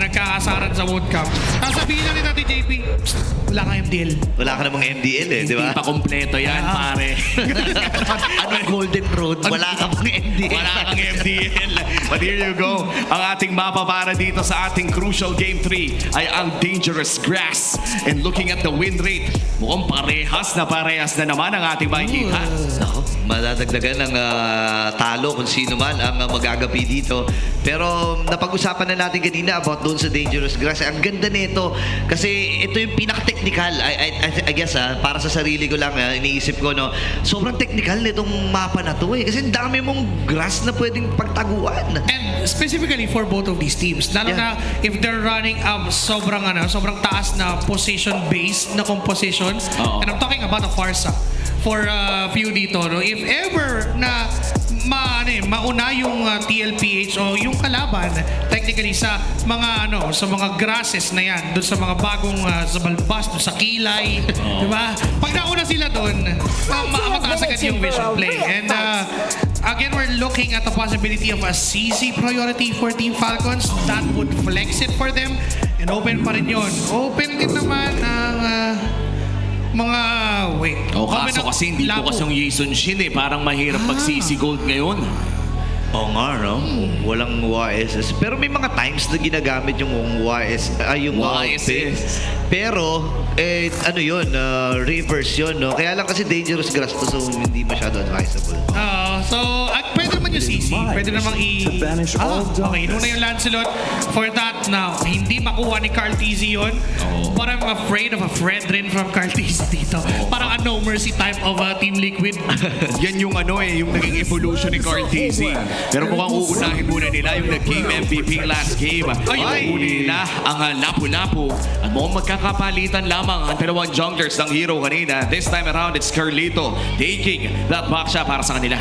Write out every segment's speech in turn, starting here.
nagkakasaran sa World Cup. Sasabihin lang ni Tati JP, wala kang MDL. Wala ka namang MDL eh, di ba? Hindi pa kompleto yan, pare. Anong Golden Road? Wala ka pang MDL. Wala kang MDL. But here you go. Ang ating mapa para dito sa ating crucial Game 3 ay ang Dangerous Grass. And looking at the win rate, mukhang parehas na naman ang ating makikita. Ako, madadagdagan ng talo kung sino man ang magagapi dito. Pero napag-usapan na natin kanina about doon sa Dangerous Grass. Ang ganda nito kasi ito yung pinaka-technical. I guess para sa sarili ko lang, iniisip ko, no, sobrang technical nitong mapa na to eh. Kasi dami mong grass na pwedeng pagtaguan. And specifically for both of these teams, lalo na if they're running sobrang taas na position-based na composition. And I'm talking about a Farsa. For few dito, no? If ever na mauna yung TLPH o yung kalaban technically sa mga sa mga grasses na yan, doon sa mga bagong sa balbas, doon sa kilay, di ba? Pag nauna sila doon, mataas agad yung vision play. And again, we're looking at the possibility of a CZ priority for Team Falcons. That would flex it for them. And open pa rin yun. Open din naman ang mga Kaso kasi hindi bukas yung Jason Shin eh. Parang mahirap mag-CC Gold ngayon. Oo nga, no? Walang YSS. Pero may mga times na ginagamit yung YSS. Pero, ano yun, reverse yun, no? Kaya lang kasi Dangerous Grass to, so hindi masyado advisable. So, pwede naman yung CC. Pwede namang okay, nuna yung Lancelot. For that, now, hindi makuha ni Carl TZ yun. But I'm afraid of a friend rin from Carl TZ dito. Parang a no mercy type of Team Liquid. Yan yung yung naging evolution ni Carl TZ. Pero mukhang uunahin muna nila yung nag-game MVP last game. Uunahin nila ang Lapu-Lapu. At mukhang magkakapalitan lamang ang dalawang junglers ng hero kanina. This time around, it's Carlito taking that back shot para sa kanila.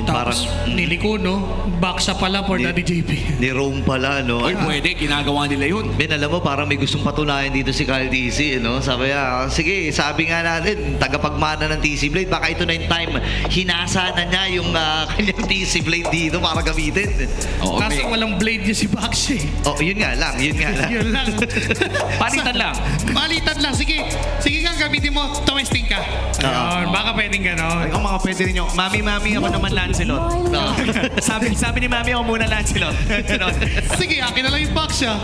Tapos, niliko, no? Back siya pala for Daddy JP. Ni Rome pala, no? Ay, pwede. Ginagawa nila yun. Ben, alam mo, parang may gustong patunayan dito si Carl TC, no? Sabi sige, sabi nga natin, tagapagmana ng TC Blade, baka ito na yung time. Hinasa na niya yung kanyang TC Blade dito para gamitin. Kaso walang blade niya si Bakshi. Yun nga lang. Yun lang. Palitan lang. Palitan lang. Sige nga, gamitin mo. Tumesting ka. Ayun, baka pwedeng gano'n. Ang mga pwede rin yung, Mami, ako naman Lancelot. sabi ni Mami, ako muna Lancelot. Sige, akin na lang yung box siya.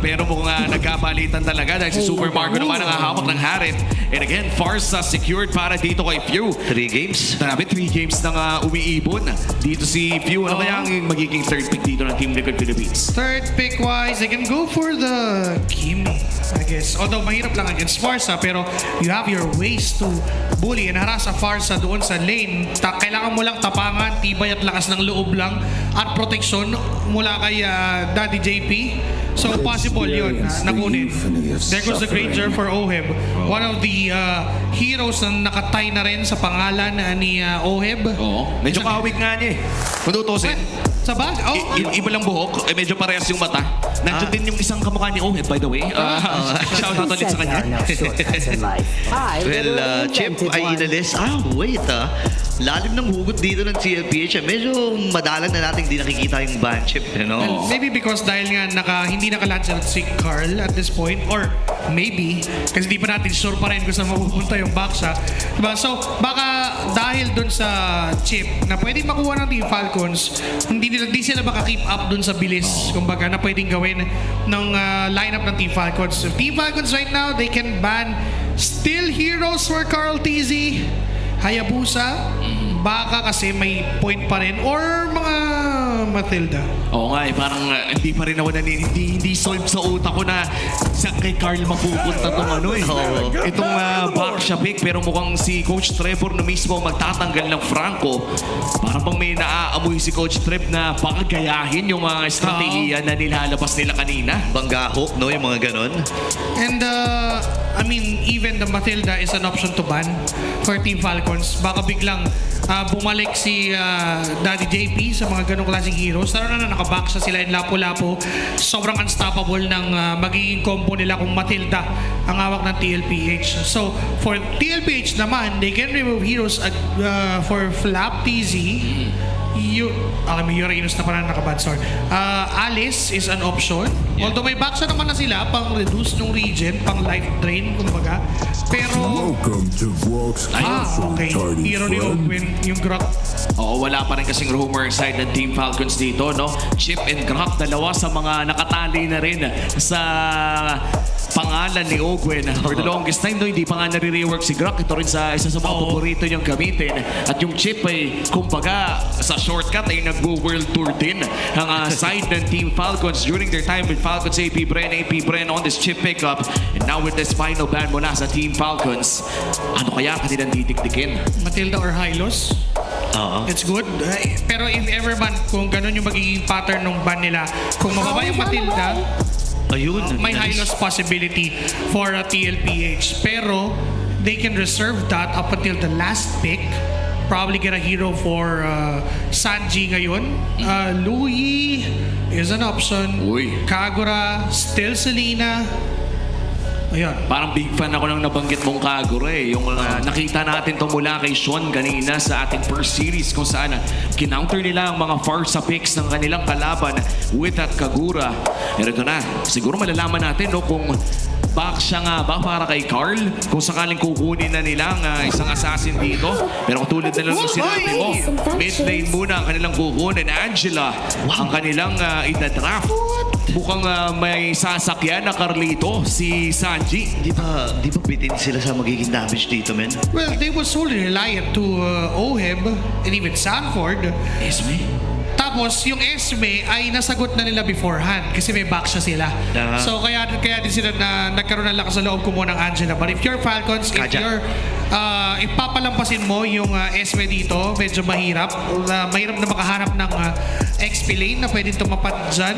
Pero mukhang nagkapalitan talaga dahil si Super Marco naman ang hawak ng Harit. And again, Farsa secured para dito kay Few. 3 games? Grabe, 3 games na umiibon. Dito si Few. Ano kaya ang magiging third pick dito ng Team Liquid Philippines? Third pick wise, they can go for the Kimi, I guess. Although mahirap lang against Farsa, pero you have your ways to bully and harass a Farsa doon sa lane. Kailangan mo lang tapangan, tibay at lakas ng loob lang at protection mula kay Daddy JP. So possible yun nakunin. There goes the Granger for Oheb. One of the heroes na nakatay na rin sa pangalan ni Oheb. Medyo kawig nga niya eh. Kung tutusin. Sa bag? Iba lang buhok. Medyo parehas yung mata. Nandiyan din yung isang kamukha ni Oheb, by the way. Shout out ulit sa kanya. Well, Chip ay inalis. Wait lalim ng hugot dito ng CLPH. Medyo madalang na natin hindi nakikita yung ban Chip. Well, maybe because dahil nga hindi nakalansan si Carl at this point, or maybe kasi di pa natin sure pa rin kung saan mapupunta yung Baksha. Diba? So baka dahil dun sa Chip na pwedeng makuha ng Team Falcons, hindi sila maka-keep up dun sa bilis kumbaga na pwedeng gawin ng lineup ng Team Falcons. So Team Falcons right now, they can ban still heroes for Carl TZ, Hayabusa, baka kasi may point pa rin, or mga Matilda. Oo nga parang hindi pa rin ako hindi solve sa utak ko na kay Carl mapupunta itong itong Baksha pick, pero mukhang si Coach Trevor na mismo magtatanggal ng Franco. Parang bang may naaamoy si Coach Trev na baka gayahin yung mga estratehiya na nilalabas nila kanina. Banggaho, no? Yung mga ganon. And I mean, even the Matilda is an option to ban for Team Falcons. Baka biglang bumalik si Daddy JP sa mga ganong klaseng heroes. Lalo na nakaback sila in Lapu-Lapu. Sobrang unstoppable ng magiging combo nila kung Matilda ang hawak ng TLPH. So, for TLPH naman, they can remove heroes for Flap TZ Uranus na pala nakabad, sorry. Alice is an option. Although may back naman na sila pang reduce ng regen, pang life drain, kumbaga. Pero, Welcome to Brock's Castle, okay. tiny Hero ni friend. Ogwin, yung Grok. Oo, wala pa rin kasing rumor side ng Team Falcons dito, no? Chip and Grok, dalawa sa mga nakatali na rin sa pangalan ni Ogwen. For the longest time, no, hindi pa nga nare-rework si Grok. Ito rin sa isa sa mga paborito niyang gamitin. At yung Chip ay, kumbaga, sa shortcut ay nag-world tour din ang side ng Team Falcons during their time with Falcons AP Bren on this Chip pickup. And now with this final ban mula sa Team Falcons, ano kaya kanilang titiktikin? Matilda or Hylos. It's good. Pero if ever man, kung ganun yung magiging pattern ng ban nila, kung mababa yung Matilda, may high loss possibility for a TLPH. Pero they can reserve that up until the last pick. Probably get a hero for Sanji ngayon. Louis is an option. Uy. Kagura, still Selena. Ayun. Parang big fan ako nang nabanggit mong Kagura eh. Yung nakita natin to mula kay Sean kanina sa ating first series kung saan kinounter nila ang mga Farsa picks ng kanilang kalaban with that Kagura. Pero ito na, siguro malalaman natin no, kung back siya nga ba para kay Carl kung sakaling kukunin na nila ang isang assassin dito. Pero katulad na lang yung sinabi mo, mid lane muna ang kanilang kukunin. Angela ang kanilang itadraft. Mukhang may sasakyan na Carlito, si Sanji. Di ba bitin sila sa magiging damage dito, men? Well, they were solely reliant to Oheb and even Sanford. Esme? Tapos, yung Esme ay nasagot na nila beforehand kasi may back siya sila. So, kaya din sila na nagkaroon ng lakas sa loob ko ng Angela. But if you're Falcons, if papalampasin mo yung Esme dito, medyo mahirap. Mahirap na makahanap ng XP lane na pwedeng tumapat dyan.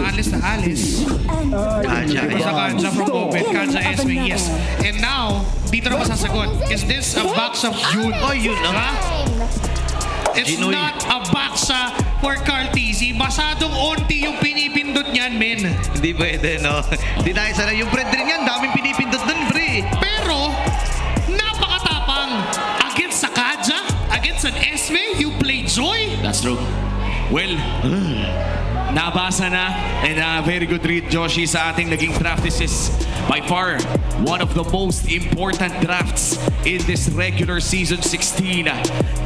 Unless na Alice. Sa Kaja from Open. Kaja Esme, yes. And now, dito na masasagot. Is this a box of June? Yun na. It's Ginoy. not a baksa for Carl TZ. Masadong onti yung pinipindot niyan, men. Hindi pwede, no? Hindi tayo sana. Yung friend rin yan, daming pinipindot dun, pre. Pero, napakatapang. Against sa Kaja, against an Esme, you play Joy. That's true. Well, nabasa na and very good read, Joshi, sa ating naging draft. This is by far one of the most important drafts in this regular season 16.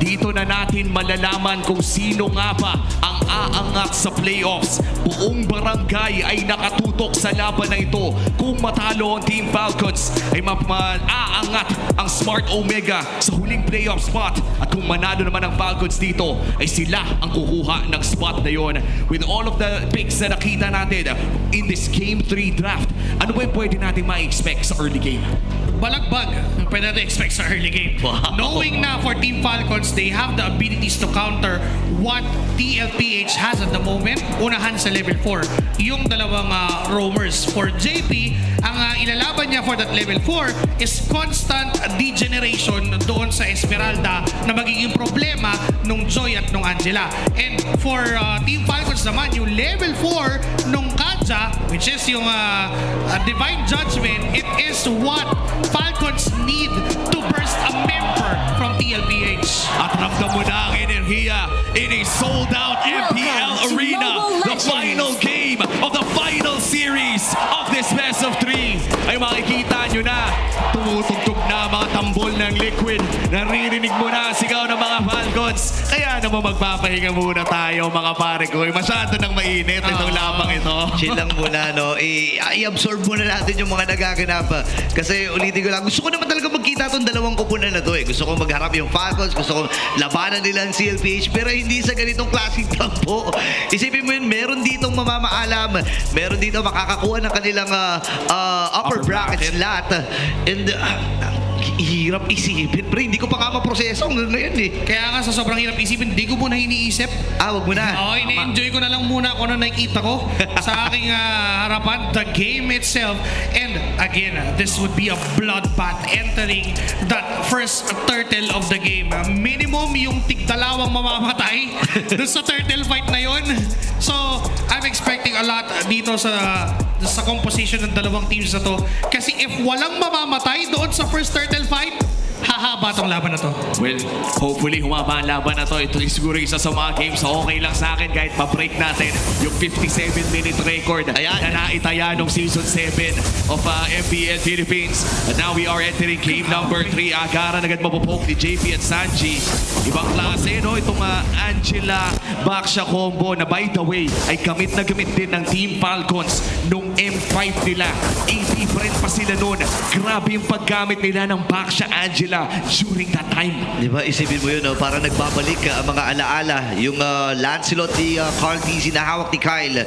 Dito na natin malalaman kung sino nga ba ang aangat sa playoffs. Buong barangay ay nakatutok sa laban na ito. Kung matalo ang Team Falcons ay maaangat ang Smart Omega sa huling playoff spot. At kung manalo naman ang Falcons dito ay sila ang kukuha ng spot na yon. With all of the picks na nakita natin in this Game 3 draft, ano ba yung pwede natin ma-expect sa early game? Balagbag. Pwede natin expect sa early game. Wow. Knowing na for Team Falcons, they have the abilities to counter what TLPH has at the moment. Unahan sa level 4. Yung dalawang roamers. For JP, ang ilalaban niya for that level 4 is constant degeneration doon sa Esmeralda na magiging problema nung Joy at nung Angela. And for Team Falcons naman, yung level 4 nung Kaja, which is yung Divine Judgment, it is what Falcons need to burst a member from TLPH. At ramdam mo na ang enerhiya in a sold-out MPL Arena. The final game of the final series of this best of 3. Ay makikita nyo na, tumutugtog na mga tambol ng Liquid. Naririnig mo na ang sigaw ng mga Falcons. Kaya naman magpapahinga muna tayo mga pare ko. Masyado nang mainit itong labang ito. Chill lang muna, no? I-absorb muna natin yung mga nagaganap. Kasi ulitin ko lang, gusto ko naman talaga magkita itong dalawang kupunan na to eh. Gusto ko magharap yung Falcons, gusto ko labanan nila ang CLPH, pero hindi sa ganitong klaseng tampo. Isipin mo yun, meron ditong mamamaalam, meron dito makakakuha ng kanilang upper bracket slot. And hirap isipin, pre. Hindi ko pa nga maproseso hanggang ngayon eh. Kaya nga sa sobrang hirap isipin, hindi ko muna iniisip. Wag mo na. Oo, ini-enjoy ko na lang muna kung ano nakikita ko sa aking harapan, the game itself. And again, this would be a bloodbath entering that first turtle of the game. Minimum yung tigdalawang mamamatay doon sa turtle fight na yon. So, I'm expecting a lot dito sa composition ng dalawang teams na to. Kasi if walang mamamatay doon sa first turtle fight, hahaba tong laban na to. Well, hopefully humaba ang laban na to. Ito is siguro isa sa mga games na okay lang sa akin kahit pa-break natin yung 57-minute record Ayan. na naitaya nung Season 7 of MPL Philippines. And now we are entering game number 3. Agaran agad mapopoke ni JP at Sanji. Ibang klase, no? Itong Angela Baksha combo na by the way ay gamit na gamit din ng Team Falcons nung M5 nila. Different pa sila noon. Grabe yung paggamit nila ng Baksha Angela during that time. Di ba, isipin mo yun, no? Parang nagbabalik ang mga alaala. Yung Lancelot ni Carl TZ na hawak ni Kyle.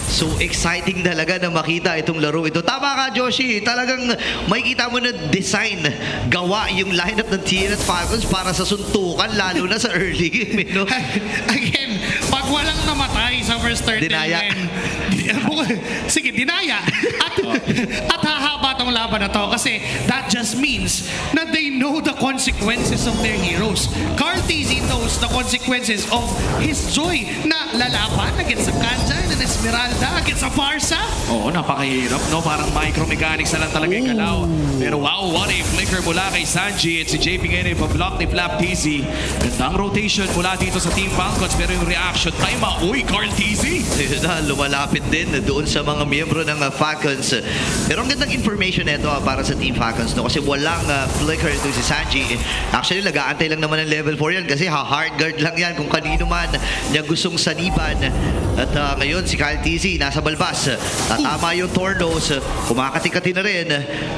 So exciting talaga na makita itong laro ito. Tama ka, Joshi. Talagang makikita mo na design, gawa yung lineup ng TNT Falcons para sa suntukan, lalo na sa early game. No? Again, pag walang namatay sa first 30 Dinaya. Sige, dinaya. At hahaba tong laban na to kasi that just means na they know the consequences of their heroes. Carl TZ knows the consequences of his Joy na lalaban against sa Kanja and Esmeralda against sa Farsa. Oo, napakahirap, no? Parang micromechanics na lang talaga yung galaw. Pero wow, what a flicker mula kay Sanji at si JP ngayon pa-block ni Flap TZ. Gandang rotation mula dito sa Team Falcons pero yung reaction time, uy, Carl TZ! Yun na, lumalapit din doon sa mga miyembro ng Falcons. Pero ang gandang information nito para sa Team Falcons, no? Kasi walang flicker ito si Sanji. Actually, nag-aantay lang naman ng level 4 yan kasi hard guard lang yan kung kanino man niya gustong saniban. At ngayon, si Kyle TZ nasa balbas. Tatama yung tornos. Kumakati-kati na rin.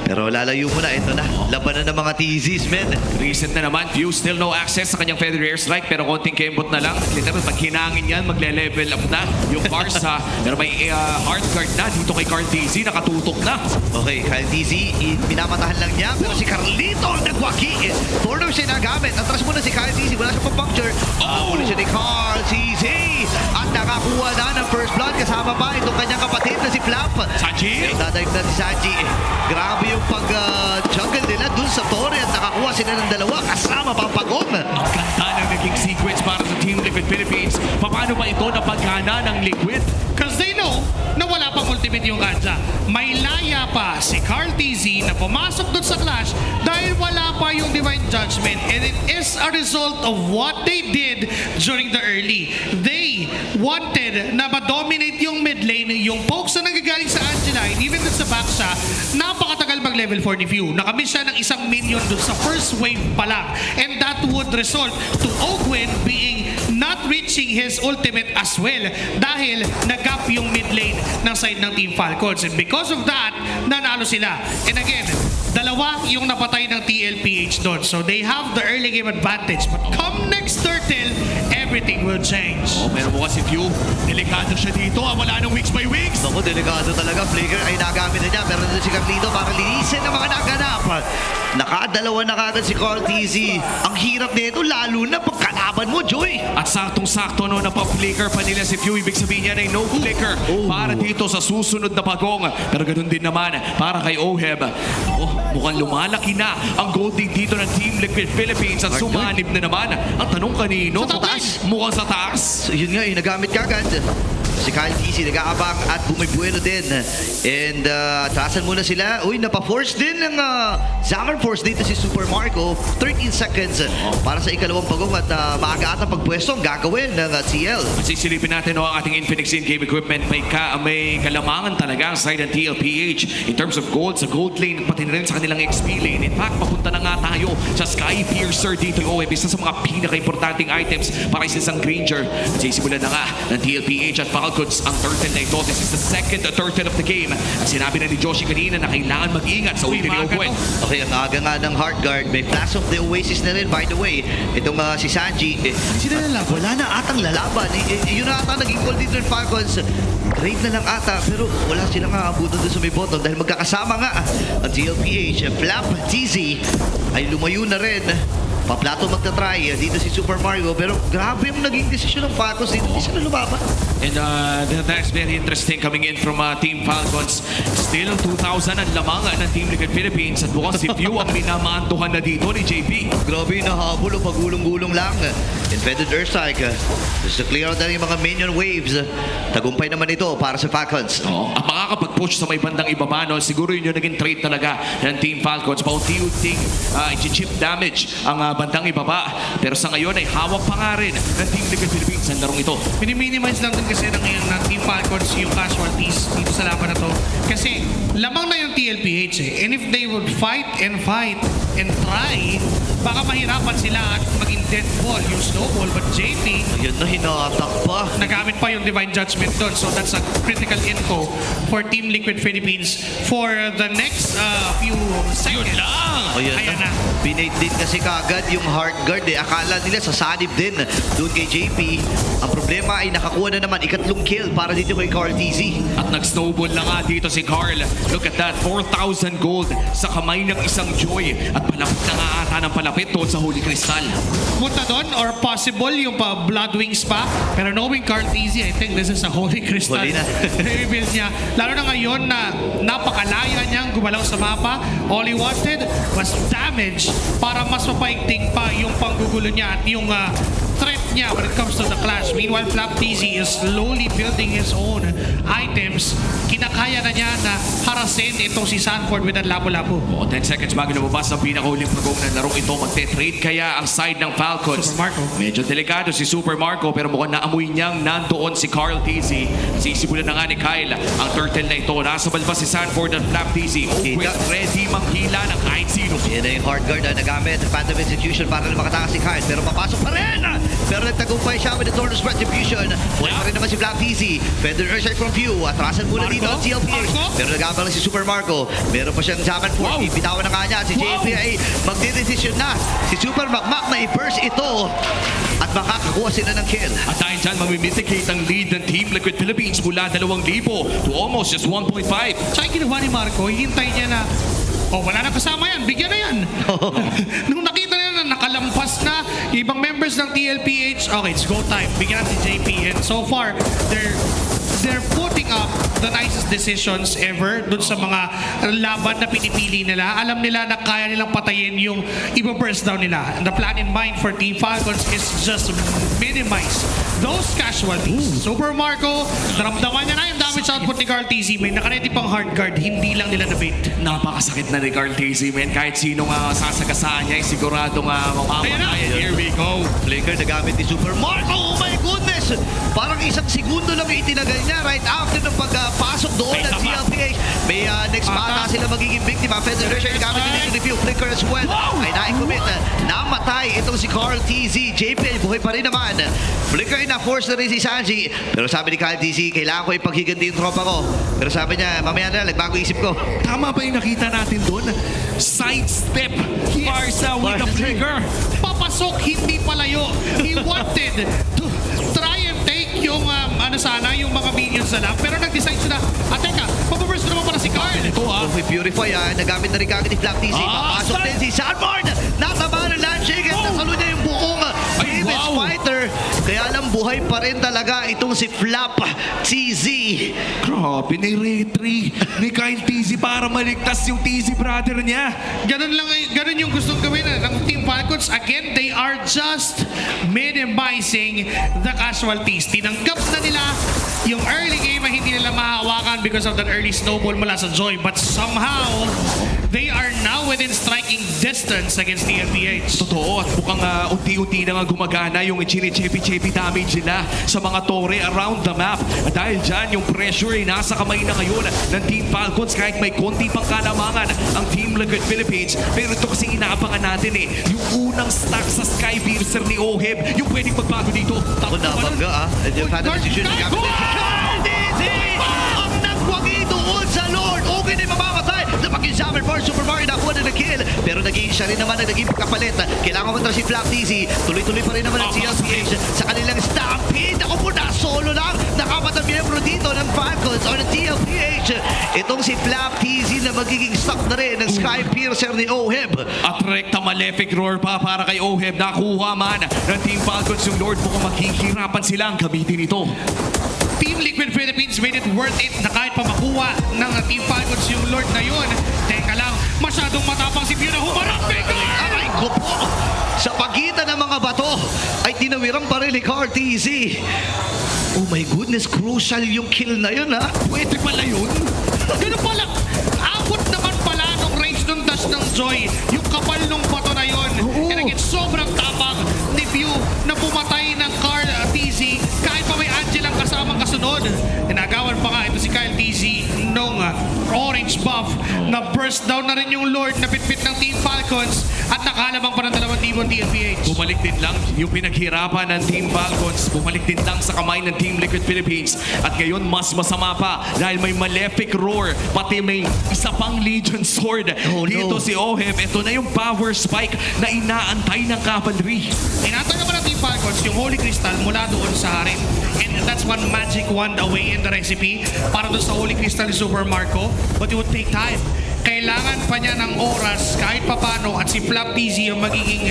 Pero lalayo mo na. Ito na. Labanan ng mga TZs, men. Recent na naman, Fuse still no access sa kanyang Feather Airstrike pero konting kembot na lang. Literal, pag hinangin yan, magle-level up na yung Barca. Pero may hard guard na dito kay Carl TZ, nakatutok na. Okay, Kyle TZ, pinamatahan lang niya. Pero si Carlito ang nagwaki. Tornos siya nagamit. Atras muna si Kyle TZ. Wala siya pang-puncture. Muli siya ni Carl TZ. At nakakuha na ng first blood. Kasama pa itong kanyang kapatid na si Flap. Sanji! Dadaig na si Sanji. Grabe yung pag-juggle nila dun sa Torre at nakakuha sila ng dalawa kasama Pampagong. Ang ganda ng naging sequence para sa Team Liquid Philippines. Paano ba ito napagana ng Liquid? Because they know na wala pang ultimate yung Kanja. May laya pa si Carl TZ na pumasok doon sa clash dahil wala pa yung Divine Judgment, and it is a result of what they did during the early. They wanted na ma-dominate yung mid lane, yung pokes na nanggagaling sa Angela and even dun sa Baksha. Napakatagal mag level 4 ni Few. Nakamiss siya ng isang minion dun sa first wave pa lang, and that would result to Ogwen being not reaching his ultimate as well dahil nag-gap yung mid lane ng side ng Team Falcons, and because of that nanalo sila. And again, dalawa yung napatay ng TLPH doon, so they have the early game advantage, but come next turtle, everything will change. Oh, pero bukas si Few, delikado siya dito. Wala nang weeks by weeks. Naku, delikado talaga. Flicker ay nagamit na niya. Pero nandun si Carlito para linisin ang mga naganap. Nakadalawa na kagad si Carl TZ. Ang hirap nito, lalo na pagkalaban mo, Joy. At saktong-sakto no, napap-flicker pa nila si Few. Ibig sabihin niya ay no flicker para dito sa susunod na pagong. Pero ganoon din naman para kay Oheb. Oh, mukhang lumalaki na ang gold lead dito ng Team Liquid Philippines at sumanib na naman. Ang tanong kanino? Sa taas. Mukhang sa taas. So, yun nga, nagamit kagad. Si Kyle TZ nag-aabang at bumibueno din. And taasan muna sila. Uy, napaforce din ng Zammer Force dito si Super Marco. 13 seconds para sa ikalawang pagong at maaga at ang pagpwesto ang gagawin ng TL. Sisilipin natin ang ating Infinix in-game equipment. May kalamangan talaga ang side ng TLPH in terms of gold. Sa gold lane, pati na rin sa kanilang XP lane. In fact, papunta na nga tayo sa Sky Piercer dito yung OEB. Isa sa mga pinaka-importanting items para sa isang Granger. Sisimulan na nga ng TLPH at Falcons ang turtle na ito. This is the second turtle of the game. At sinabi na ni Joshi kanina na kailangan mag-ingat sa ulti ni Ogwen. Okay, ang aga nga ng Heart Guard. May Flash of the Oasis na rin, by the way. Itong si Sanji. Sila lalaban? Wala na atang lalaban. Yun na ata naging goal dito ng Falcons. Trade na lang ata. Pero wala silang abutan doon sa may bottom dahil magkakasama nga ang TLPH. Flap TZ ay lumayo na rin. Paplato magta-try dito si Super Mario, pero grabe yung naging desisyon ng Falcons dito. Hindi sila lumaban. And that's very interesting coming in from Team Falcons. Still 2,000 ang lamang ng Team Liquid Philippines at mukhang si Few ang minamantuhan na dito ni JP. Grabe, nahabol o pagulong-gulong lang. Infected Earthstrike. Just to clear out na yung mga minion waves. Tagumpay naman ito para sa Falcons. Oh, at makakapag-push sa may bandang ibaba, no? Siguro yun yung naging trait talaga ng Team Falcons. Paunti-unting i-chip damage ang bandang ibaba. Pero sa ngayon ay hawak pa nga rin ng Team Liquid Philippines ang larong ito. Minimize lang din kasi ng Team Falcons yung casualties dito sa laban na to. Kasi lamang na yung TLPH eh. And if they would fight and try, baka mahirapan sila at maging dead ball yung snowball. But JP, Yun na, hinatak pa. nagamit pa yung Divine Judgment doon. So that's a critical info for Team Liquid Philippines for the next few seconds. Yun lang! O yan Ayan na. na. Pinate din kasi kagad yung hard guard eh. Akala nila sasanib din doon kay JP. Ang problema ay nakakuha na naman ikatlong kill para dito kay Carl TZ. At nag-snowball na nga dito si Carl. Look at that, 4,000 gold sa kamay ng isang Joy. At palapit na nga ata ng palapit doon sa Holy Crystal. Punta doon or possible yung pa Blood Wings pa. Pero knowing Carl Easy, I think this is a Holy Crystal. Huli na. Reveal niya. Lalo na ngayon na napakalaya niyang gumalaw sa mapa. All he wanted was damage para mas mapaigting pa yung panggugulo niya at yung threat niya when it comes to the clash. Meanwhile, Flap TZ is slowly building his own items. Kinakaya na niya na harasin itong si Sanford with ang labo-labo. O, 10 seconds bago lumabas ang pinakahuling pagong ng larong ito. Magte-trade kaya ang side ng Falcons. Super Marco. Medyo delikado si Super Marco pero mukhang naamoy niyang nandoon si Carl TZ. Sisimulan na nga ni Kyle ang turtle na ito. Nasa balbas si Sanford at Flap TZ. Kita. Ready manghila ng kahit sino. Yan na yung hard guard na nagamit ng Phantom Institution para na makatakas si Kyle. Pero papasok pa rin! Pero nagtagumpay siya with the Tornus Retribution. Wala pa rin naman si Black TZ. Feather Earthstrike from Few. Atrasan muna Marco? dito ang TLPH. Marco? Pero nagabang si Super Marco. Meron pa siyang Zaman Force. Wow. Ipitawan na nga niya. Si Wow. JP ay magdidesisyon na. Si Super Makmak na i-burst ito. At makakakuha sila ng kill. At dahil dyan, mamimitigate ang lead ng Team Liquid Philippines mula 2,000 to almost just 1.5. Tsaka yung ginawa ni Marco, hihintay niya na, wala na kasama yan, bigyan na yan. Nung nakita niya na nakalampas na yung ibang members ng TLPH, okay, it's go time. Bigyan natin si JP. And so far, they're putting up the nicest decisions ever dun sa mga laban na pinipili nila. Alam nila na kaya nilang patayin yung iba-burst down nila. And the plan in mind for Team Falcons is just minimize those casualties. Super Marco, naramdaman niya na yung damage output ni Carl TZ. May nakaredy pang hard guard, hindi lang nila na-bait. Napakasakit na ni Carl TZ, man. Kahit sino nga sasagasaan niya, sigurado nga Ayan na. mamamatay. Here we go. Flicker na gamit ni Super Marco. Oh my goodness! Parang isang segundo lang yung itinagal niya right after ng pagpasok doon May ng tama. TLPH. May next bata sila magiging biktima. Feather Earthstrike na gamit ni Review. Flicker as well. Wow! Ay naikommit. Namatay itong si Carl TZ. JP ay buhay pa rin naman. Flicker na force na rin si Sanji. Pero sabi ni Carl TZ, kailangan ko ipaghiganti yung tropa ko. Pero sabi niya, mamaya na, nagbago isip ko. Tama ba yung nakita natin doon? Sidestep. Barca with the flicker. Papasok, hindi palayo. He wanted to try and take yung yung mga minions na lang. Pero nag-decide sila, teka, papaburst naman pala si Carl. Ito Purify nagamit na rin kagad ni Flap TZ. Papasok Stan! din si Sanford. Natama ng Landshake at nasalo niya yung buong Ay, famous wow! fighter. Kaya lang buhay pa rin talaga itong si Flap TZ. Grabe, ni-retry ni Kyle TZ para maligtas yung TZ brother niya. Ganun yung gustong gawin ng Team Falcons. Again, they are just minimizing the casualties. Tinanggap na nila yung early game ay hindi nila mahawakan because of that early snowball mula sa Joy. But somehow, they are now within striking distance against TLPH. Totoo, at mukhang unti-unti na nga gumagana yung chini-chepi-chepi damage nila sa mga tore around the map. At dahil dyan, yung pressure ay nasa kamay na ngayon ng Team Falcons kahit may konti pang kalamangan ang Team Liquid Philippines. Pero ito kasi inaabangan natin yung unang stack sa Sky Piercer ni Oheb, yung pwedeng magbago dito. Ako nabangga And yung Phantom Institution na gamit ni Carl TZ. Ang nagwagi doon sa Lord. Okay na yung mamamatay. Napag-examine for Super Mario. Nakuha na kill. Pero naging siya rin naman ang naging kapalit. Kailangan kontra si Flap TZ. Tuloy-tuloy pa rin naman ang TLPH sa kanilang stampede. Ako po na solo lang. Nakamatang miyembro dito ng Falcons or ng TLPH. Itong si Flap TZ na magiging stuck na rin ng Sky Piercer ni Oheb. At rekta malefic roar pa para kay Oheb. Nakuha man ng Team Falcons yung Lord. Mukhang maghihirapan silang gamitin ito. Team Liquid Philippines made it worth it na kahit pa makuha ng Team Falcons yung Lord na yun. Teka lang, masyadong matapang si Fiona. Humarap, Bigor! Aray ko po! sa pagitan ng mga bato ay tinawirang pa rin ni RTZ. Oh my goodness, crucial yung kill na yun ha. Pwede pala yun. Ganun pala. Abot naman pala nung range nung dash ng Joy. Yung kapal nung bato na yun. And again, sobrang tapang ni View na pumatay ng Carl TZ kahit pa may Angel ang kasamang kasunod. Inagawan pa nga ito si Kyle TZ nung orange buff na burst down na rin yung Lord na bitbit ng Team Falcons at nakalabang pa ng dalawang team ng TLPH. Bumalik din lang yung pinaghirapan ng Team Falcons. Bumalik din lang sa kamay ng Team Liquid Philippines. At ngayon, mas masama pa dahil may Malefic Roar. Pati may isa pang Legion Sword. Oh, no. Dito si Ohem. Ito na yung power spike na inaantay ng Cavalry. Inatay naman ng Team Falcons yung Holy Crystal mula doon sa Harim. And that's one magic wand away in the recipe para doon sa Holy Crystal ni Super Marco. But it would take time. Kailangan pa niya ng oras kahit papano at si Flap TZ yung magiging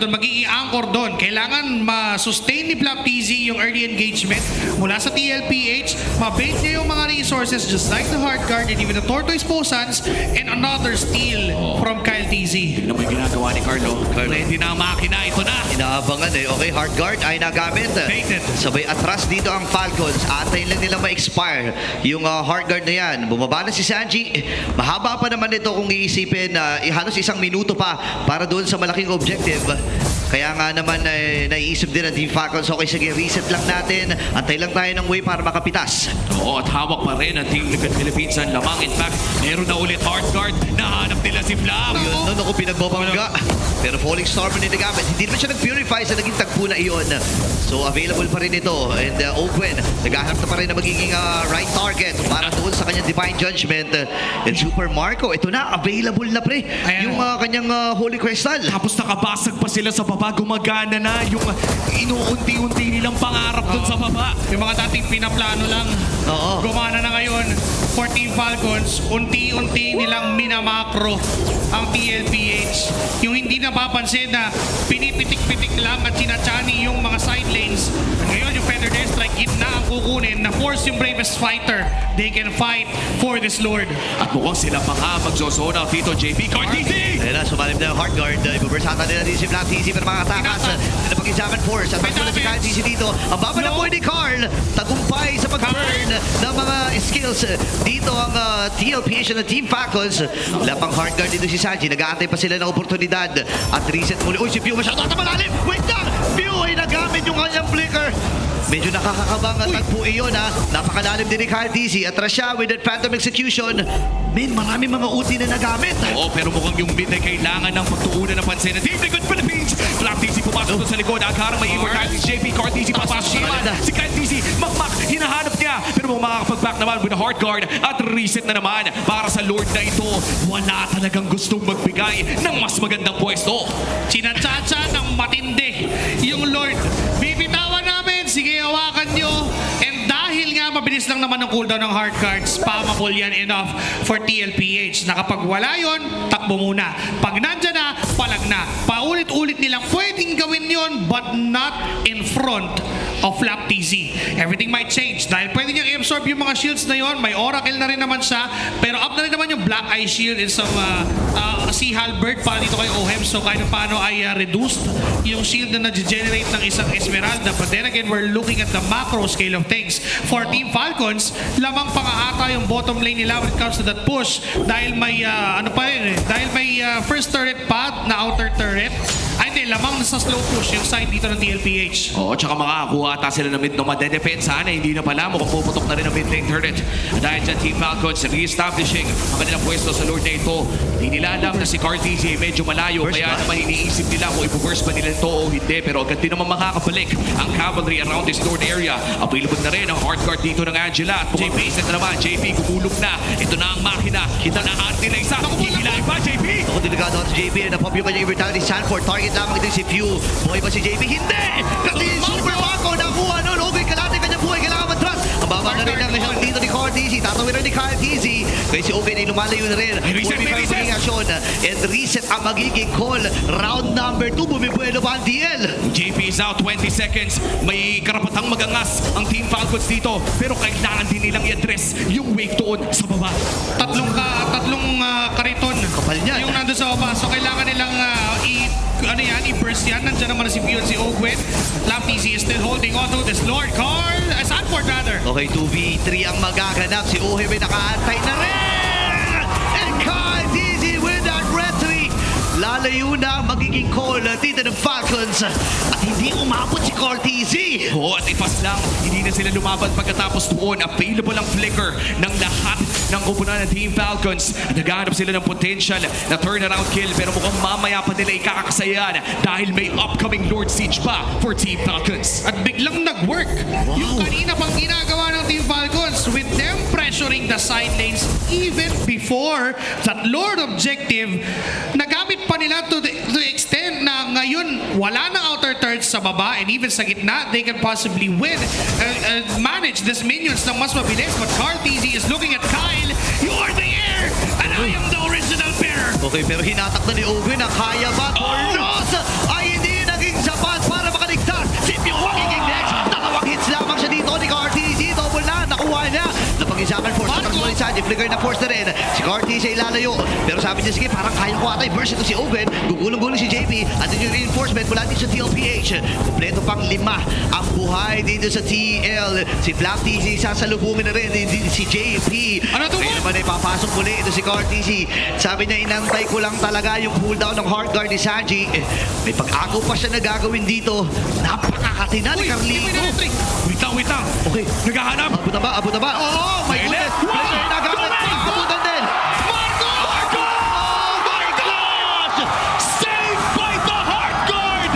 magiging anchor doon. Kailangan ma-sustain ni Flap TZ yung early engagement mula sa TLPH. Mabait niya yung mga resources just like the Heart Guard and even the Tortoise Posans and another steal from Kyle TZ. Tignan mo yung ginagawa ni Carlo. Ready na ang makina. Ito na. Inaabangan eh. Okay, Heart Guard ay nagamit. Baited. Sabay atras dito ang Falcons. Antayin lang nila ma-expire yung Heart Guard na yan. Bumaba na si Sanji. Mahaba pa naman ito kung iisipin na halos 1 minuto pa para doon sa malaking objective. Kaya nga naman naiisip din ang Team Falcons. Okay, sige, reset lang natin. Antay lang tayo ng way para makapitas. Oo, at hawak pa rin ang Team Liquid Philippines ang lamang. In fact, meron na ulit Heart Guard. Nahanap nila si Flam. Yun, ako pinagbabangga. Pero Falling Storm na nagagamit. Hindi naman siya nag-purify sa naging tagpo na iyon. So, available pa rin ito. And Ogwen, naghahanap na pa rin na magiging right target para doon sa kanyang Divine Judgment. And Super Marco, ito na, available na pre. Ayan. Yung kanyang Holy Crystal. Tapos nakabasag pa sila sa baba. Gumagana na yung inuunti-unti nilang pangarap dun sa baba. Yung mga dating pinaplano lang, Oo. gumana na ngayon for Team Falcons. Unti-unti nilang minamakro ang TLPH. Yung hindi napapansin na pinipitik-pitik lang at sinachani yung mga side lanes. At ngayon yung Feather Death Strike, gitna ang kukunin na force yung bravest fighter. They can fight for this Lord. At mukhang sila pa nga magzozone out dito, JP Cartisi! Ayun na, sumalim na yung Heart Guard. Ibubursatan nila din si Black TC para mga atakas. Sila pag-examine force. At pag si Kyle TC dito. Ang baba na po ni Carl. Tagumpay sa pag-burn ng mga skills. Dito ang TLPH ng Team Falcons. Wala pang Heart Guard dito si Sanji. Nag-aantay pa sila ng oportunidad. At reset muli. Uy, si Pew masyado at malalim. Wait lang! Pew ay nagamit yung kanyang flicker. Medyo nakakakabang at tagpo iyon ha. Napakalalim din ni Kyle TC. Atras siya with that Phantom Execution. Man, marami mga ulti na nagamit. Oo, pero mukhang yung mid ay kailangan ng pagtuunan ng pansin ng Team Liquid Philippines. Flap TC pumasok doon sa likod. Akarang may immortality. JP Cartisi papasok naman. Si Kyle TC, makmak, hinahanap niya. Pero mukhang makakapag-back naman with the Heart Guard at reset na naman para sa Lord na ito. Wala talagang gustong magbigay ng mas magandang pwesto. Sinatsacha ng matindi yung Lord. Bibitawan namin, sige hawakan nyo. And dahil nga mabilis lang naman ang cooldown ng Heart Guards, spammable yan enough for TLPH. Na kapag wala yun, takbo muna. Pag nandyan na, palag na. Paulit-ulit nilang pwedeng gawin yun, but not in front of Flap TZ. Everything might change dahil pwede niyang i-absorb yung mga shields na yon. May Oracle na rin naman siya, pero up na rin naman yung Black Eye Shield and some Sea Halberd para dito kay Ohem. So kahit paano ay reduced yung shield na nag-generate ng isang Esmeralda. But then again, we're looking at the macro scale of things. For Team Falcons, lamang pa nga ata yung bottom lane nila when it comes to that push dahil may dahil may first turret pa na outer turret. Ay hindi, lamang sa slow push yung side dito ng TLPH. Oo, tsaka makakakuha ata sila ng mid na madedepensa na hindi na pala mukhang puputok na rin ang mid lane turret. Dahil dyan Team Falcons re-establishing ang kanilang pwesto sa Lord na ito. Hindi nila alam na si Cartisi medyo malayo kaya naman iniisip nila kung ipo-burst ba nila ito o hindi. Pero agad din naman makakabalik ang cavalry around this Lord area. Available na rin ang Heart Guard dito ng Angela. At JP set na naman. JP gumulog na. Ito na ang makina. Kita na ang nila isa. Hihilahin pa JP. Ako delikado si JP. Napop yung kanyang immortality. Sanford target lamang ito si Pew. Buhay ba si JP? Hindi! Kasi Super Marco nakuha nun. Okay, kalate kanyang buhay. Kailangan matras. Ang baba na rin ang lahat dito ni Cartisi. Tatawin rin ni Cartisi. Kaya si Oben ay lumalayo na rin. Reset. And reset ang magiging call. Round number 2. Bumibuelo pa ang DL. JP is out 20 seconds. May karapatang magangas ang Team Falcons dito. Pero kailangan din nilang i-address yung wake doon sa baba. Tatlong kariton Kapal niya. Yung nandun sa baba, so kailangan nilang i-burst yan. Nandiyan naman na si Pion, si Ogwin. Laptizi is still holding on to this Lord Carl. Sanford rather. Okay, 2v3 ang magaganap. Si Ohe may nakaantay na rin! And Kyle Dizzy with that red three. Lalayo na ang magiging call dito ng Falcons. At hindi umabot si Cortez. Oo, at ipas lang, hindi na sila lumaban pagkatapos doon. Available ang flicker ng lahat ng kupunan ng Team Falcons. At naghahanap sila ng potential na turnaround kill, pero mukhang mamaya pa nila ikakakasayan dahil may upcoming Lord Siege pa for Team Falcons. At biglang nag-work. Yung kanina pang ginagawa ng Team Falcons with them pressuring the side lanes even before that Lord objective, nagamit pa nila to the extent na ngayon wala na outer thirds sa baba and even sa gitna, they can possibly win, manage this minions na mas mabilis. But Cartezy is looking at Kyle, you are the heir and I am the original bearer. Okay, pero hinatak na ni Owe na kaya ba? Tornos ay hindi naging sapat para makaligtas. Si Pyong magiging next. Dalawang hits lamang siya dito ni Cartezy. Double na, nakuha niya. Napag-isakan force. Napag-isakan, flicker na force na rin. Si Cartezy ay lalayo. Pero sabi niya, sige, parang kaya ko ata i-burst ito si Owen. Gugulong-gulong si JP. At yung reinforcement mula dito sa TLPH. Kompleto pang 5 ang buhay dito sa TL. Si Flapteasy sasalubungin na rin. Si JP. Ano to? Kaya naman ay papasok muli ito si Cartezy. Sabi niya, inantay ko lang talaga yung cooldown ng hard guard ni Sanji. May pag-agaw pa siya na gagawin dito. Napakakatina ni Carlito. Wait lang. Okay. Naghahanap. Abot na ba? Abot na ba? Oh my goodness! Flicker na gamit. Abutan din. Marco! Oh my God! Saved by the Heart Guard!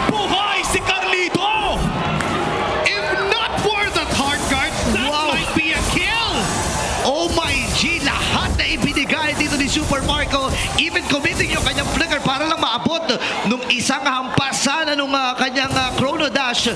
Buhay si Carlito! If not for that hard guard, that Wow. might be a kill. Oh my G! Lahat na ibinigay dito ni Super Marco. Even committing yung kanyang flicker para lang maabot nung isang hampasan nung kanyang chrono dash.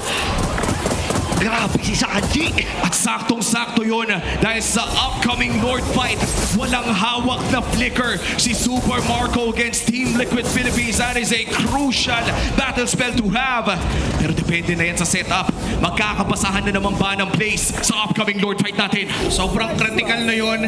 Grabe si Sanji. At saktong-sakto yun dahil sa upcoming Lord fight, walang hawak na flicker si Super Marco against Team Liquid Philippines. That is a crucial battle spell to have. Pero depende na yan sa setup. Magkakabasahan na naman ba ng place sa upcoming Lord fight natin? Sobrang critical na yon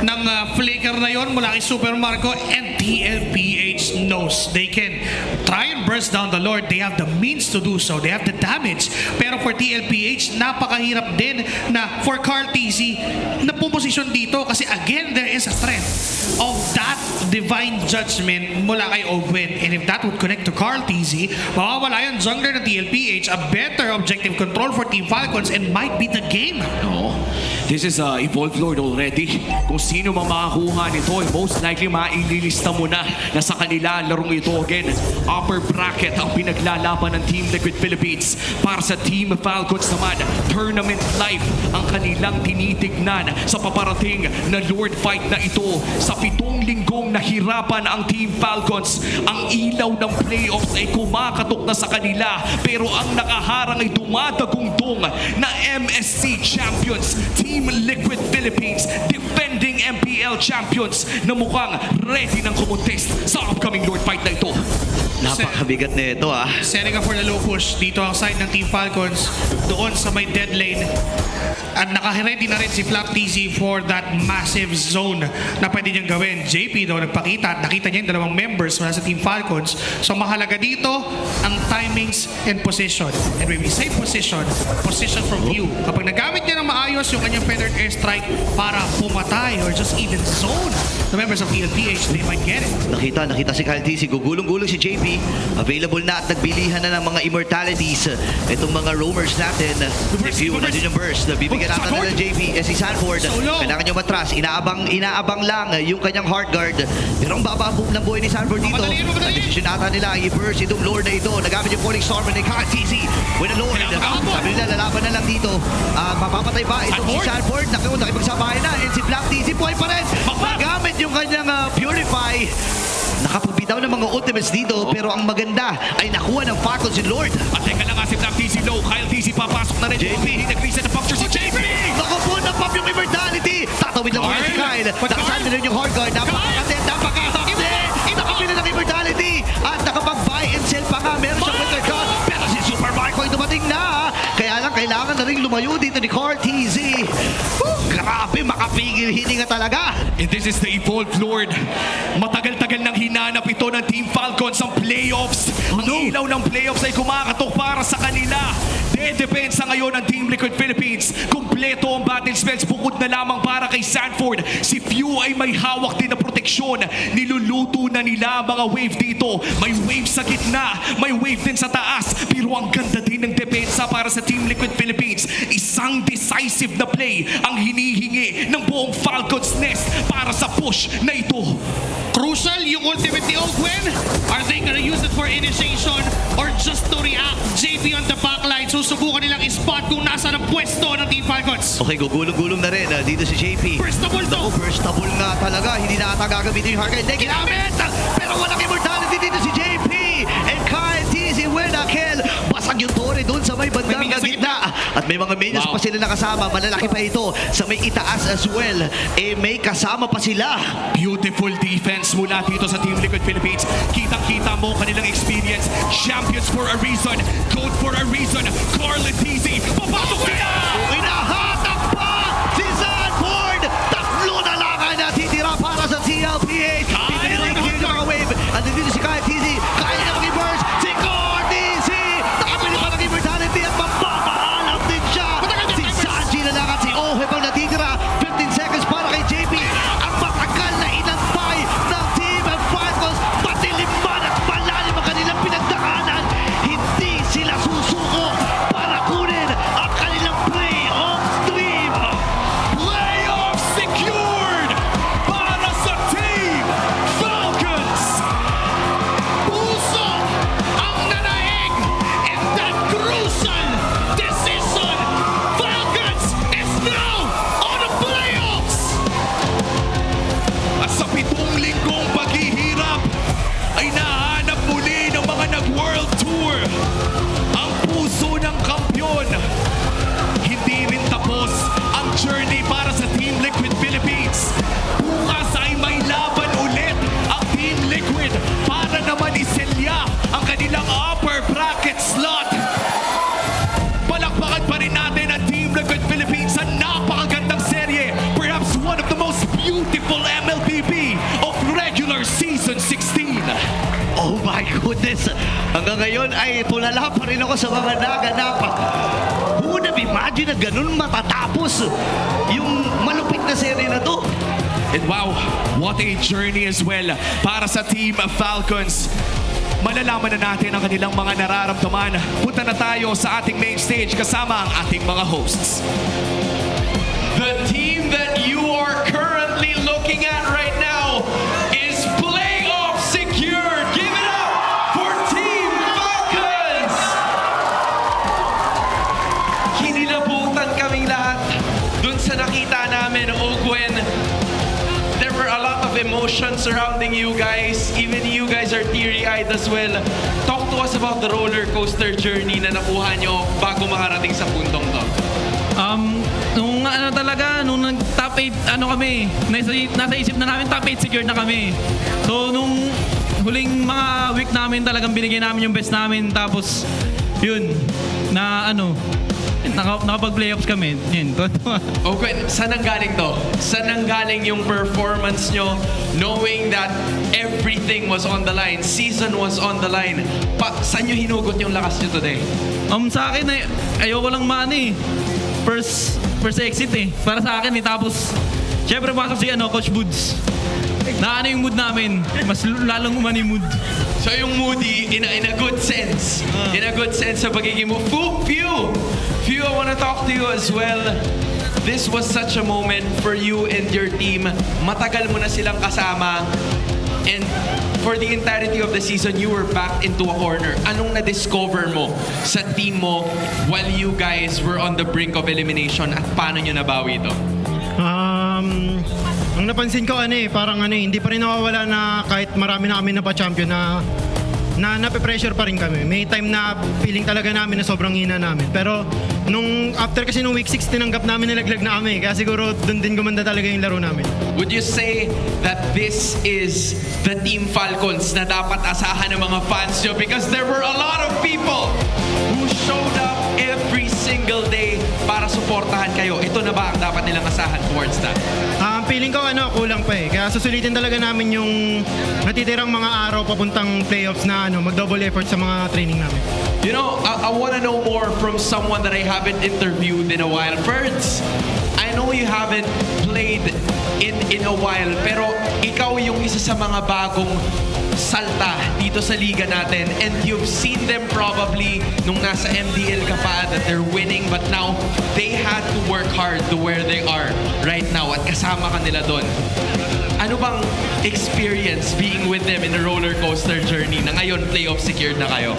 ng flicker na yon mula kay Super Marco, and TLPH knows they can try and burst down the Lord. They have the means to do so. They have the damage. Pero for TLPH, napakahirap din na for Cartezy na puposisyon dito kasi again, there is a threat of that divine judgment mula kay Ogwen. And if that would connect to Cartezy, mawawala yung jungler ng TLPH, a better objective control for Team Falcons, and might be the game. No. This is Evolved Lord already. Kung sino man makakuha nito, most likely maililista mo na sa kanila larong ito again. Upper bracket ang pinaglalaban ng Team Liquid Philippines. Para sa Team Falcons naman, tournament life ang kanilang tinitignan sa paparating na Lord fight na ito. Sa 7 linggong nahirapan ang Team Falcons, ang ilaw ng playoffs ay kumakatok na sa kanila. Pero ang nakaharang ay dumadagungdong na MSC Champions, Team Liquid Philippines, defending MPL champions na mukhang ready ng kumutest sa upcoming Lord fight na ito. Napakabigat na ito Setting up for the low push dito ang side ng Team Falcons doon sa may dead lane. At naka-ready na rin si Flapteasy for that massive zone na pwede niyang gawin. JP daw nagpakita at nakita niya yung dalawang members mula sa Team Falcons. So mahalaga dito ang timings and position. And when we say position, position from view. Kapag nagamit niya ng maayos yung kanyang feathered airstrike para pumatay or just even zone the members of TLPH, they might get it. Nakita si Kyle Dizzy. Gugulong-gulong si JP. Available na at nagbilihan na ng mga immortalities. Itong mga roamers natin. Review na din yung burst. Bibigyan natin nila JP. Si Sanford. Kailangan nyo matras. Inaabang lang yung kanyang hard guard. Pero ang baba ng buhay ni Sanford dito. Ang desisyon nata nila i-burst itong Lord na ito. Nagamit yung Falling Storm ni Kyle Dizzy. With a Lord. Sabi nila lalaban na lang dito. Mapapatay ba itong si Sanford? Nakipagsabahay na. And si Black Dizzy buhay pa rin. Magamit yung kanyang Purify. Nakapagbitaw ng mga ultimates dito, pero ang maganda ay nakuha ng Falcons si Lord. At teka lang si Black TC low. Kyle TC papasok na rin. JP. Nag-reset na puncture si JP. Naku po, napop yung immortality. Tatawid lang muna si Kyle. Nakasan na rin yung hard guard. Napakakatin, napakahakti. Nakapila ng immortality. At nakapag-buy and sell pa nga. Meron siyang winter cut. Pero si Super Marco ay dumating na. Kaya lang, kailangan na rin lumayo dito ni Cortez. Grabe, makapigil hininga talaga. And this is the Evolved Lord. Matagal-tagal nang hinanap ito ng Team Falcons ang playoffs. Ang ilaw ng playoffs ay kumakatok para sa kanila. Dedepensa ngayon ng Team Liquid Philippines. Kumpleto ang battle spells bukod na lamang para kay Sanford. Si Few ay may hawak din na proteksyon. Niluluto na nila ang mga wave dito. May wave sa gitna, may wave din sa taas. Pero ang ganda din ng depensa para sa Team Liquid Philippines. Isang decisive na play ang hinihingi ng buong Falcons Nest para sa push na ito. Crucial yung ultimate ni Ogwen. Are they gonna use it for initiation or just to react? JP on the backline. Susubukan nilang i-spot kung nasa ang pwesto ng Team Falcons. Okay, gugulong-gulong na rin dito si JP. Burstable to. Burstable nga talaga. Hindi na ata gagamitin yung Hurricane. Hindi ginamit! Pero walang immortality dito si JP. And Kyle TZ Wenakel. Basag yung tore doon sa may bandang May minions sa gitna. At may mga minions pa sila nakasama. Malalaki pa ito sa may itaas as well. May kasama pa sila. Beautiful defense mula dito sa Team Liquid Philippines. Kitang-kita mo kanilang experience. Champions for a reason. Code for a reason. Carl and TZ. Papasok sila! Inahatak pa si Sanford. Tatlo na lang ang natitira para sa TLPH. Pinilig yung mga wave. At dito si Kyle TZ. Kaya na mag-burst. Si Carl TZ. Nakapili pa ng immortality at mapapaalam din siya. Si Sanji na lang at si Ohe pang natitira. 15 seconds para kay JP. Ang matagal na inantay ng Team Falcons. Matiliman at malalim ang kanilang pinagdaanan. Hindi sila susuko para kunin ang kanilang playoff stream. Playoff secured para sa Team Falcons! Puso ang nanaig in that crucial decision. Falcons is now on the playoffs. At sa 7 linggong paghihirap ay nahanap muli ng mga nag-World Tour ang puso ng kampyon. Hindi rin tapos ang journey para sa Team Liquid Philippines. Bukas ay may laban ulit ang Team Liquid para naman iselya ang kanilang upper bracket slot. Palakpakan pa rin natin ang Team Liquid Philippines sa napakagandang serye. Perhaps one of the most beautiful MLBB of regular season 16. Oh my goodness! Hanggang ngayon ay tulala pa rin ako sa mga naganap. Who would have imagined na ganun matatapos yung malupit na serye na to? And wow, what a journey as well para sa Team Falcons. Malalaman na natin ang kanilang mga nararamdaman. Punta na tayo sa ating main stage kasama ang ating mga hosts. The team that you are currently looking at right now is playoff secured. Give it up for Team Falcons! Kinilabutan kaming lahat dun sa nakita namin, Ogwen. There were a lot of emotions surrounding you guys. Even you guys are teary-eyed as well. Talk to us about the roller coaster journey na nakuha nyo bago makarating sa puntong to. Nung nag-top 8, kami, nasa isip na namin top 8 secured na kami. So, nung huling mga week namin talagang binigyan namin yung best namin. Tapos, yun, nakapag-playoffs kami. Yun, Okay, saan ang galing to? Saan ang galing yung performance nyo knowing that everything was on the line, season was on the line? Saan nyo hinugot yung lakas nyo today? Sa akin, ayoko lang first exit para sa akin Tapos, syempre pasok si Coach Boods. Yung mood namin. Mas lalong umani yung mood. So yung moody, in a good sense. In a good sense sa pagiging mo. Few, I wanna talk to you as well. This was such a moment for you and your team. Matagal mo na silang kasama. And for the entirety of the season, you were backed into a corner. Anong na-discover mo sa team mo while you guys were on the brink of elimination at paano nyo nabawi ito? Ang napansin ko parang hindi pa rin nawawala na kahit marami na kami napa-champion na nape-pressure pa rin kami. May time na feeling talaga namin na sobrang hina namin. Pero after kasi nung week 6 tinanggap namin nilaglag na kami. Kaya siguro doon din gumanda talaga yung laro namin. Would you say that this is the Team Falcons na dapat asahan ng mga fans nyo? Because there were a lot of people who showed up every single day para suportahan kayo. Ito na ba ang dapat nilang asahan towards that? Feeling ko kulang pa eh. Kaya susulitin talaga namin yung natitirang mga araw papuntang playoffs na mag-double effort sa mga training namin. You know, I want to know more from someone that I haven't interviewed in a while. Ferds, I know you haven't played in a while, pero ikaw yung isa sa mga bagong salta dito sa liga natin, and you've seen them probably nung nasa MDL ka pa that they're winning, but now they had to work hard to where they are right now at kasama ka nila doon. Ano bang experience being with them in a roller coaster journey na ngayon playoff secured na kayo?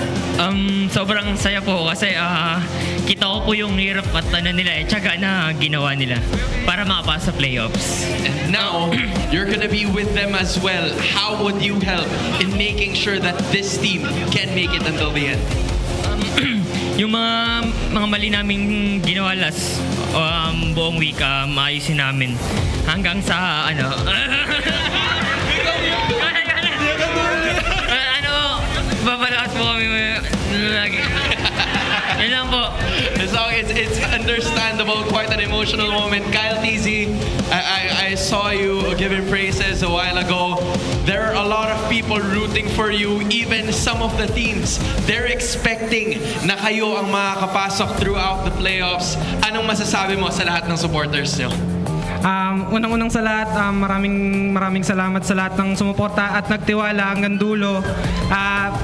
Sobrang saya po kasi kita ko po yung hirap at tiyaga na ginawa nila para makapasa sa playoffs. And now, you're gonna be with them as well. How would you help in making sure that this team can make it until the end? Yung mga mali naming ginawa last buong week, maayusin namin hanggang sa babalakas po kami lagi. Yun lang po. So it's understandable, quite an emotional moment. Kyle TZ, I saw you giving praises a while ago. There are a lot of people rooting for you, even some of the teams. They're expecting na kayo ang makakapasok throughout the playoffs. Anong masasabi mo sa lahat ng supporters nyo? Unang-unang sa lahat, maraming salamat sa lahat ng sumuporta at nagtiwala hanggang dulo.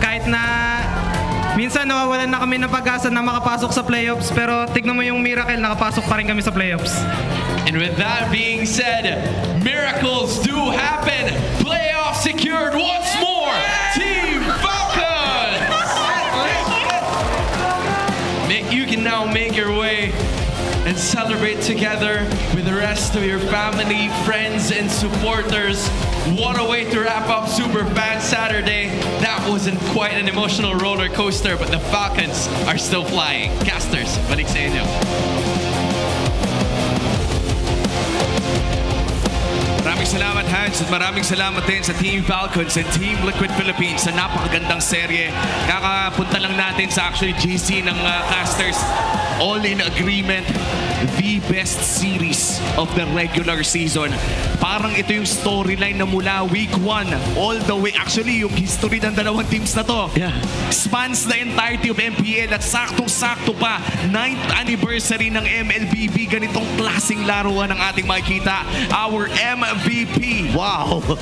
Kahit na minsan nawawalan na kami ng pag-asa na makapasok sa playoffs, pero tignan mo yung miracle, nakapasok pa rin kami sa playoffs. And with that being said, miracles do happen. Playoff secured once more. Team Falcons! You can now make your way and celebrate together with the rest of your family, friends, and supporters. What a way to wrap up Superfan Saturday. That wasn't quite an emotional roller coaster, but the Falcons are still flying. Casters, balik sa inyo. Maraming salamat, Hans, at maraming salamat din sa Team Falcons and Team Liquid Philippines sa napakagandang serye. Kakapunta lang natin sa actually GC ng Casters. All in agreement, the best series of the regular season. Parang ito yung storyline na mula week 1 all the way. Actually, yung history ng dalawang teams na to spans the entirety of MPL at saktong-sakto pa 9th anniversary ng MLBB. Ganitong klaseng laruan ang ating makikita. Our MVP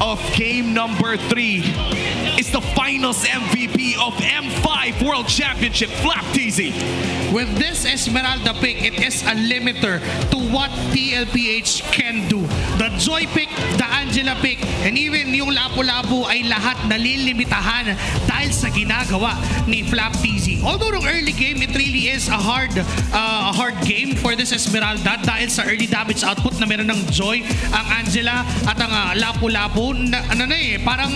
of game number 3 is the finals MVP of M5 World Championship, Flap TZ. With this Esmeralda pick, it is a limiter to what TLPH can do. The Joy pick, the Angela pick, and even yung Lapu-Lapu ay lahat nalilimitahan dahil sa ginagawa ni Flap TZ. Although nung early game, it really is a hard game for this Esmeralda dahil sa early damage output na meron ng Joy, ang Angela at ang Lapu-Lapu. Parang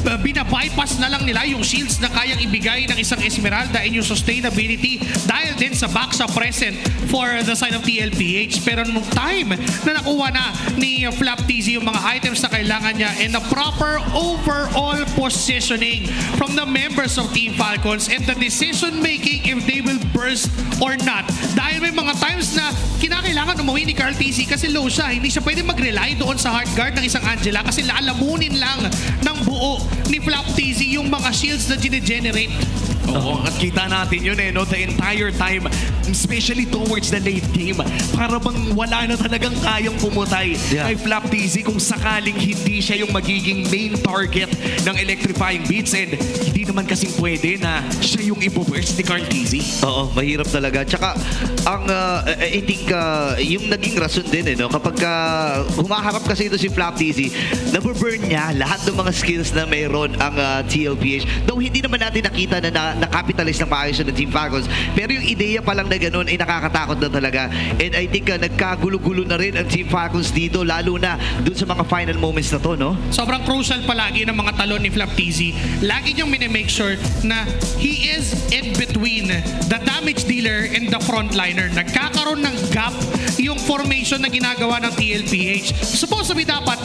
binabypass na lang nila yung shields na kayang ibigay ng isang Esmeralda and yung sustainability dahil din sa Baksa present for the side of TLPH. Pero nung time na nakuha na ni Flap TZ yung mga items na kailangan niya and the proper overall positioning from the members of Team Falcons and the decision making if they will burst or not. Dahil may mga times na kinakailangan umuwi ni Carl TZ kasi low siya. Hindi siya pwede mag-rely doon sa hard guard ng isang Angela kasi lalamunin lang ng buo ni Flap TZ yung mga shields na gine-generate. Oo, at kita natin yun the entire time, especially towards the late game, para bang wala na talagang kayang pumutay kay Flap TZ kung sakaling hindi siya yung magiging main target ng electrifying beats, and hindi naman kasing pwede na siya yung ipo-burst ni Carl TZ. Oo, mahirap talaga. Tsaka, I think, yung naging rason din, kapag humaharap kasi ito si Flap TZ, naburn niya lahat ng mga skills na mayroon ang TLPH. Though hindi naman natin nakita na na-capitalize ng maayos ng Team Falcons, pero yung ideya pa lang na ganun ay nakakatakot na talaga. And I think nagkagulo-gulo na rin ang Team Falcons dito, lalo na dun sa mga final moments na to, no? Sobrang crucial palagi ng mga talon ni Flap TZ. Lagi niyang minimake sure na he is in between the damage dealer and the frontliner. Nagkakaroon ng gap yung formation na ginagawa ng TLPH. Supposed to be dapat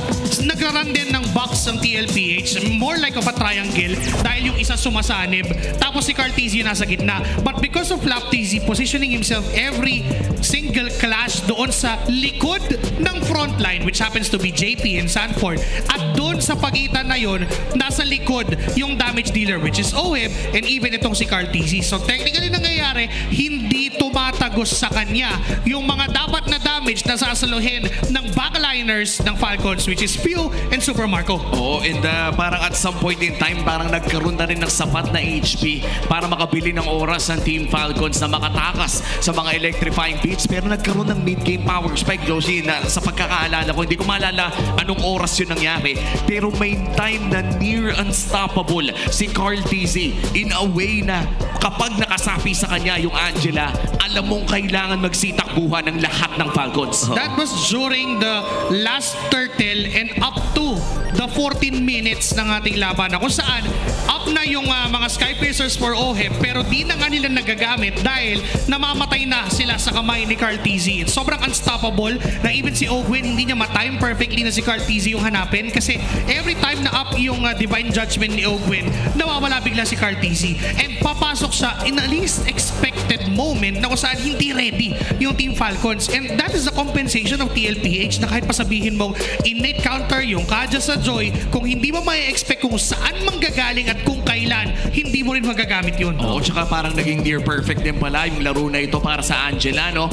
nagraran din ng box ang TLPH, more like of a triangle dahil yung isa sumasanib, tapos si Carl TZ yung nasa gitna. But because of Flap TZ positioning himself every single clash doon sa likod ng frontline, which happens to be JP and Sanford, at doon sa pagitan na yun, nasa likod yung damage dealer, which is Oheb, and even itong si Carl TZ. So technically nangyayari, hindi tumatagos sa kanya yung mga dapat na damage na sasaluhin ng backliners ng Falcons, which is Pew and Super Marco. Oo, and parang at some point in time, parang nagkaroon na rin ng sapat na HP para makabili ng oras ng Team Falcons na makatakas sa mga electrifying beats. Pero nagkaroon ng mid-game power spike, Josie, na sa pagkakaalala ko, hindi ko maalala anong oras yun nangyari. Pero may time na near unstoppable si Carl TZ in a way na kapag nakasapi sa kanya yung Angela, alam mong kailangan magsitakbuhan ng lahat ng Falcons. That was during the last turtle and up to the 14 minutes ng ating laban na kung saan up na yung mga Sky Piercers for Oheb, pero di na nga nila nagagamit dahil namamatay na sila sa kamay ni Carl TZ. Sobrang unstoppable na even si Ogwin hindi niya ma-time perfectly na si Carl TZ yung hanapin kasi every time na up yung Divine Judgment ni Ogwin, nawawala bigla si Carl TZ. And papasok siya in a least expected moment na kung saan hindi ready yung Team Falcons. And that is the compensation of TLPH na kahit pasabihin mong innate counter yung Kaja sa Joy, kung hindi mo may expect kung saan manggagaling at kung kailan, hindi mo rin magagamit yun. Oo, tsaka parang naging near perfect din pala yung laro na ito para sa Angela, no?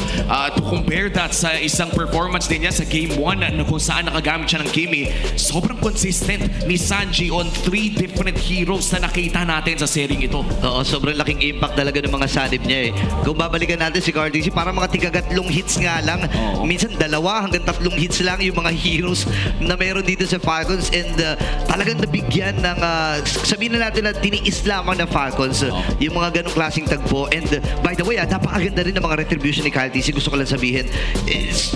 To compare that sa isang performance din niya sa Game 1 na kung saan nakagamit siya ng Kimi, sobrang consistent ni Sanji on 3 different heroes na nakita natin sa sering ito. Oo, sobrang laking impact talaga ng mga sanib niya eh. Kung babalikan natin si Carl TZ, parang mga tigagatlong hits nga lang. Minsan 2 hanggang 3 hits lang yung mga heroes na meron dito sa Falcons, and talagang nabigyan ng sabihin na natin na tiniis lamang ng Falcons yung mga ganong klaseng tagpo. And by the way, napakaganda rin ng mga retribution ni Carl TZ. Gusto ko lang sabihin,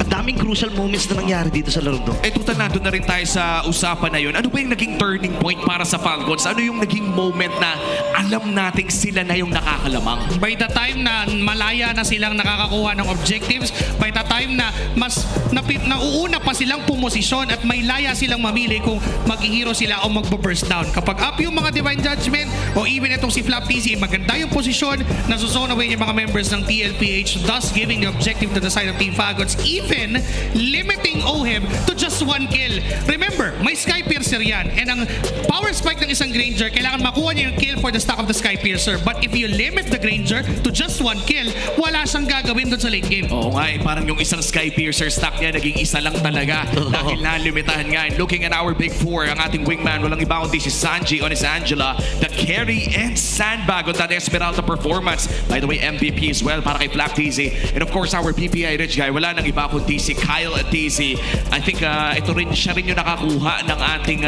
ang daming crucial moments na nangyari dito sa laro to. Tutal na doon na rin tayo sa usapan na yun. Ano ba yung naging turning point para sa Falcons? Ano yung naging moment na alam nating sila na yung nakakalamang? By the time na malaya na silang nakakakuha ng objectives, by the time na mas nauuna pa silang pumosisyon at may laya silang mamili kung mag-hero sila o mag-burst down. Kapag up yung mga Divine Judgment o even itong si Flap TZ, maganda yung posisyon, nasusone away yung mga members ng TLPH, thus giving the objective to the side of Team Falcons, even limiting Oheb to just 1 kill. Remember, may Sky Piercer yan, and ang power spike ng isang Granger, kailangan makuha niya yung kill for the stack of the Sky Piercer. But if you limit the Granger to just 1 kill, wala siyang gagawin doon sa late game. Oo nga, parang yung isang Sky Piercer stack niya naging isa lang talaga dahil nalimitahan nga. And looking at our big four, ang ating wingman, walang iba kundi si Sanji on his Angela, the carry and sandbag on that Esmeralda performance. By the way, MVP as well para kay Flap TZ. And of course, our PPI Rich guy, wala nang iba kundi si Kyle TZ. I think ito rin, siya rin yung nakakuha ng ating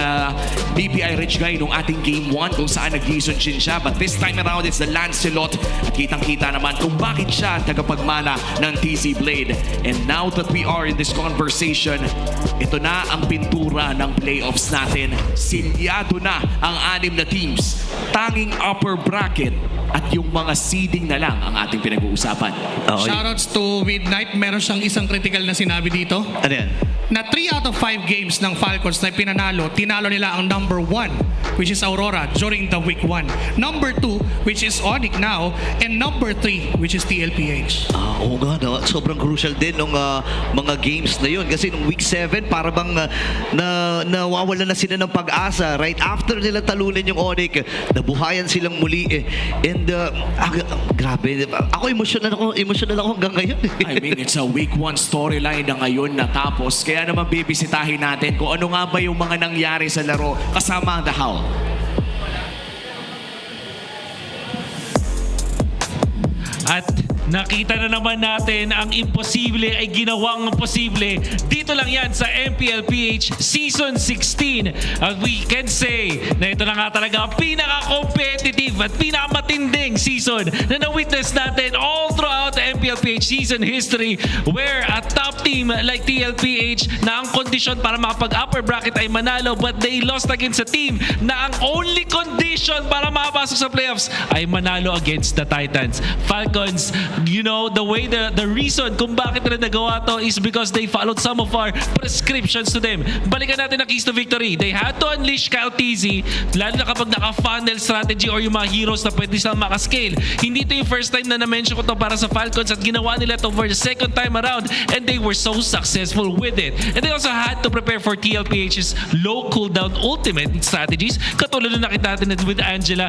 PPI Rich guy nung ating Game 1 kung saan nag-Gison Shin siya. But this time around, it's the Lancelot. At kitang-kita naman kung bakit siya tagapagmana ng TZ Blade. And now that we are in this conversation, ito na ang pintura ng playoffs natin. Silyado na ang 6 na teams. Tanging upper bracket at yung mga seeding na lang ang ating pinag-uusapan. Shoutouts to Midnight. Meron siyang isang critical na sinabi dito. Ano yan? Na 3 out of 5 games ng Falcons na pinanalo, tinalo nila ang number 1, which is Aurora, during the week 1. Number 2, which is Onyx now, and number 3, which is TLPH. Oo nga, no? Sobrang crucial din nung mga games na yun. Kasi nung week 7, para bang nawawala na sila ng pag-asa. Right after nila talunin yung Onyx, nabuhayan silang muli eh. And grabe. Ako emotional ako hanggang ngayon. I mean, it's a week 1 storyline na ngayon natapos. Kaya naman bibisitahin natin kung ano nga ba yung mga nangyari sa laro kasama ang The Howl. At nakita na naman natin ang imposible ay ginawang posible. Dito lang yan sa MPLPH Season 16. At we can say na ito na nga talaga ang pinaka-competitive at pinaka-matinding season na na-witness natin all throughout the MPLPH season history, where a top team like TLPH na ang kondisyon para makapag-upper bracket ay manalo, but they lost against a team na ang only condition para makapasok sa playoffs ay manalo against the Titans. Falcons you know, the way the reason kung bakit nila nagawa to is because they followed some of our prescriptions to them. Balikan natin ang keys to victory. They had to unleash Kyle TZ, lalo na kapag naka-funnel strategy or yung mga heroes na pwede silang makascale. Hindi ito yung first time na na-mention ko to para sa Falcons at ginawa nila to for the second time around and they were so successful with it. And they also had to prepare for TLPH's low cooldown ultimate strategies katulad na nakita natin with Angela.